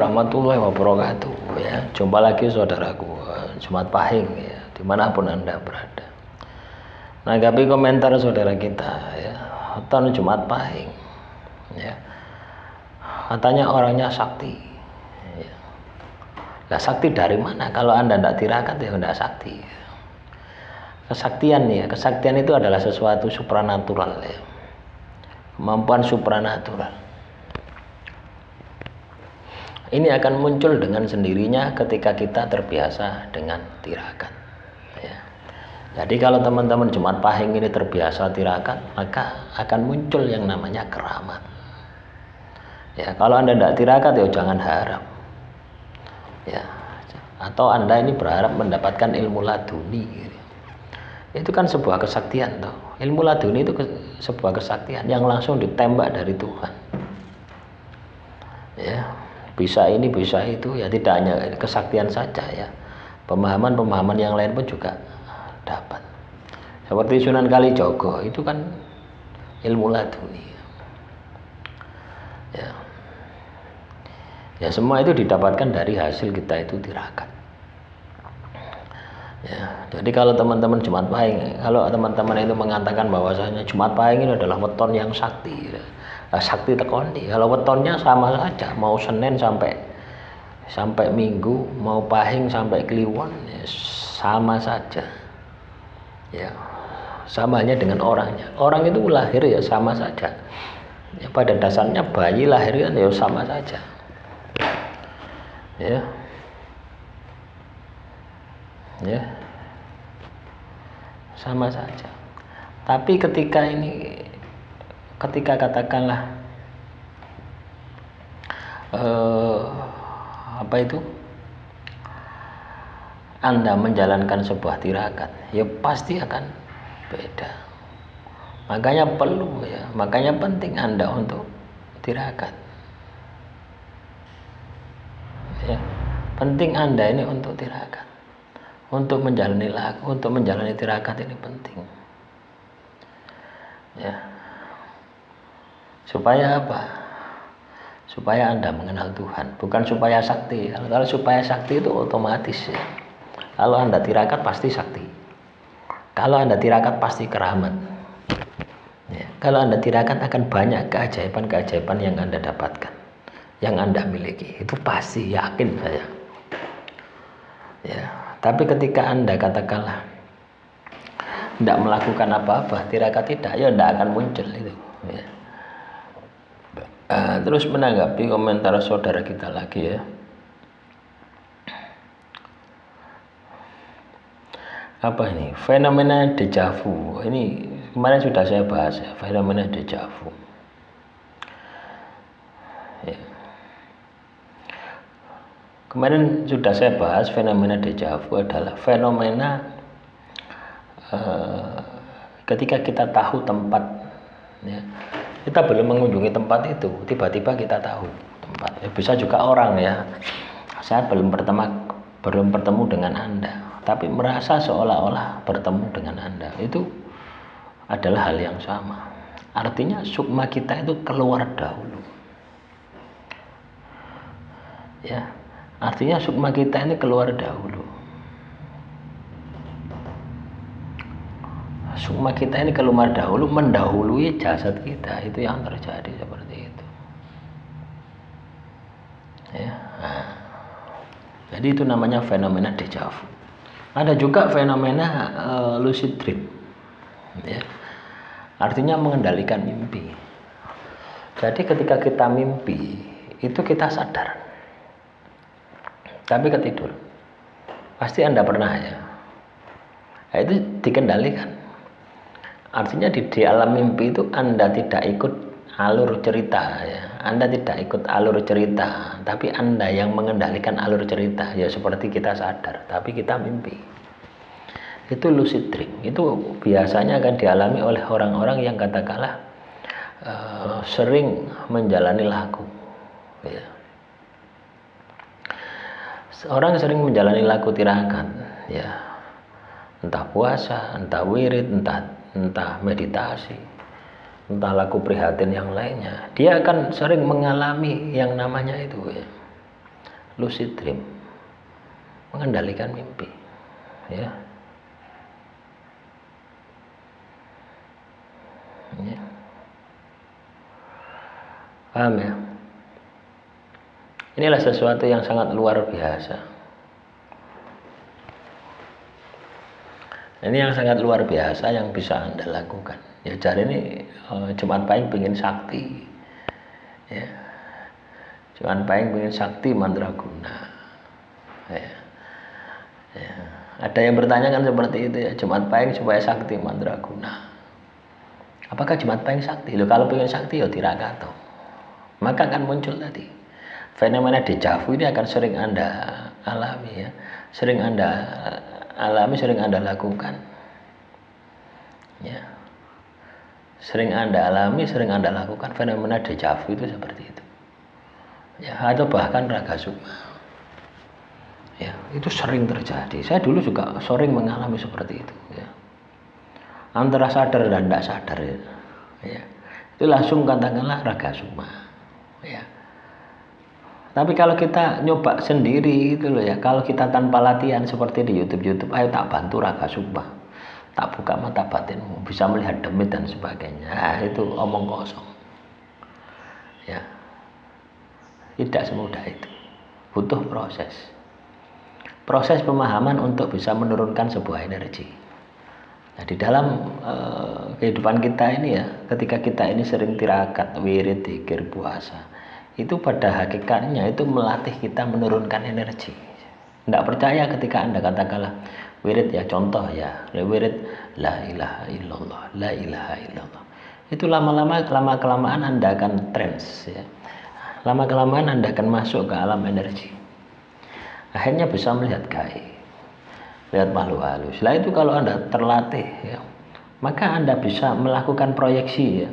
warahmatullahi wabarakatuh ya. Jumpa lagi saudaraku Jumat Pahing ya, dimanapun Anda berada. Nanggapi komentar saudara kita ya, tahun Jumat Pahing ya, katanya orangnya sakti ya. Lah sakti dari mana? Kalau Anda tidak tirakat ya tidak sakti. Kesaktian ya, kesaktian itu adalah sesuatu supranatural ya, kemampuan supranatural. Ini akan muncul dengan sendirinya ketika kita terbiasa dengan tirakat ya. Jadi kalau teman-teman Jumat Pahing ini terbiasa tirakat, maka akan muncul yang namanya keramat ya. Kalau Anda tidak tirakat ya jangan harap ya, atau Anda ini berharap mendapatkan ilmu laduni gitu. Itu kan sebuah kesaktian toh. Ilmu laduni itu sebuah kesaktian yang langsung ditembak dari Tuhan ya. Bisa ini bisa itu ya, tidak hanya kesaktian saja ya, pemahaman-pemahaman yang lain pun juga dapat. Seperti Sunan Kalijogo itu kan ilmu laduni ya. Ya semua itu didapatkan dari hasil kita itu tirakat ya. Jadi kalau teman-teman Jumat Pahing, kalau teman-teman itu mengatakan bahwasanya Jumat Pahing ini adalah weton yang sakti ya, sakti tekoni. Kalau wetonnya sama saja, mau Senin sampai Minggu, mau Pahing sampai Kliwon ya, sama saja ya, sama halnya dengan orangnya. Orang itu lahir ya sama saja ya, pada dasarnya bayi lahir kan ya sama saja ya ya, sama saja. Tapi ketika katakanlah apa itu, Anda menjalankan sebuah tirakat ya pasti akan beda. Makanya perlu ya, makanya penting Anda untuk tirakat ya. Penting Anda ini untuk tirakat, untuk menjalani tirakat ini penting ya. Supaya apa? Supaya Anda mengenal Tuhan, bukan supaya sakti. Kalau supaya sakti itu otomatis ya. Kalau Anda tirakat pasti sakti. Kalau Anda tirakat pasti keramat ya. Kalau Anda tirakat akan banyak keajaiban-keajaiban yang Anda dapatkan, yang Anda miliki. Itu pasti, yakin saya ya. Tapi ketika Anda katakanlah tidak melakukan apa-apa, tirakat tidak, ya tidak akan muncul itu ya. Terus menanggapi komentar saudara kita lagi ya, apa ini fenomena dejavu. Ini kemarin sudah saya bahas ya, fenomena dejavu ya. Kemarin sudah saya bahas fenomena dejavu adalah fenomena ketika kita tahu tempat ya, kita belum mengunjungi tempat itu, tiba-tiba kita tahu tempat. Bisa juga orang ya, saya belum bertemu dengan Anda, tapi merasa seolah-olah bertemu dengan Anda. Itu adalah hal yang sama. Artinya sukma kita itu keluar dahulu ya. Artinya sukma kita ini keluar dahulu. Sukma kita ini keluar dahulu, mendahului jasad kita. Itu yang terjadi seperti itu ya. Jadi itu namanya fenomena dejavu. Ada juga fenomena lucid dream ya. Artinya mengendalikan mimpi. Jadi ketika kita mimpi itu kita sadar, tapi ketidur. Pasti Anda pernah ya. Nah, itu dikendalikan. Artinya di alam mimpi itu Anda tidak ikut alur cerita ya. Anda tidak ikut alur cerita, tapi Anda yang mengendalikan alur cerita ya. Seperti kita sadar, tapi kita mimpi. Itu lucid dream. Itu biasanya akan dialami oleh orang-orang yang katakanlah sering menjalani laku ya. Orang sering menjalani laku tirakat ya, entah puasa, entah wirid, entah meditasi, entah laku prihatin yang lainnya, dia akan sering mengalami yang namanya itu ya, lucid dream, mengendalikan mimpi, ya. Ya. Paham ya? Inilah sesuatu yang sangat luar biasa. Ini yang sangat luar biasa yang bisa Anda lakukan. Ya cari ini Jumat Pahing pengen sakti. Ya. Jumat Pahing pengen sakti mandraguna. Ya. Ya. Ada yang bertanya kan seperti itu ya, Jumat Pahing supaya sakti mandraguna. Apakah Jumat Pahing sakti? Loh, kalau pengen sakti ya Tirakato. Maka akan muncul tadi fenomena dejavu ini akan sering Anda alami ya, sering Anda alami, sering Anda lakukan ya, sering Anda alami, sering Anda lakukan fenomena dejavu itu seperti itu ya, atau bahkan raga sukma ya, itu sering terjadi. Saya dulu juga sering mengalami seperti itu ya, antara sadar dan tidak sadar ya, itu langsung katakanlah raga sukma ya. Tapi kalau kita nyoba sendiri itu loh ya, kalau kita tanpa latihan seperti di YouTube, ayo tak bantu raga sukma, tak buka mata batinmu, bisa melihat demit dan sebagainya. Nah, itu omong kosong. Ya. Tidak semudah itu. Butuh proses. Proses pemahaman untuk bisa menurunkan sebuah energi. Nah, di dalam kehidupan kita ini ya, ketika kita ini sering tirakat, wirid, dzikir, puasa, itu pada hakikatnya itu melatih kita menurunkan energi. Tidak percaya ketika Anda katakanlah wirid ya, contoh ya, wirid la ilaha illallah, la ilaha illallah. Itu lama kelamaan Anda akan trance ya. Lama kelamaan Anda akan masuk ke alam energi. Akhirnya bisa melihat gaib, lihat makhluk halus. Setelah itu kalau Anda terlatih ya, maka Anda bisa melakukan proyeksi ya,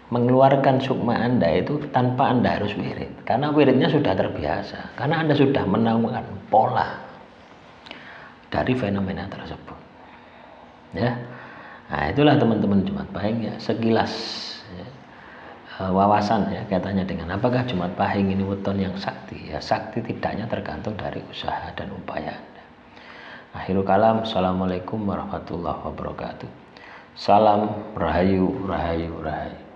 mengeluarkan sukma Anda itu tanpa Anda harus wirid, karena wiridnya sudah terbiasa, karena Anda sudah menemukan pola dari fenomena tersebut ya. Nah, itulah teman-teman Jumat Pahing ya, sekilas ya, wawasan ya kaitannya dengan apakah Jumat Pahing ini weton yang sakti ya. Sakti tidaknya tergantung dari usaha dan upaya Anda. Akhirul kalam, assalamualaikum warahmatullahi wabarakatuh. Salam rahayu, rahayu, rahayu.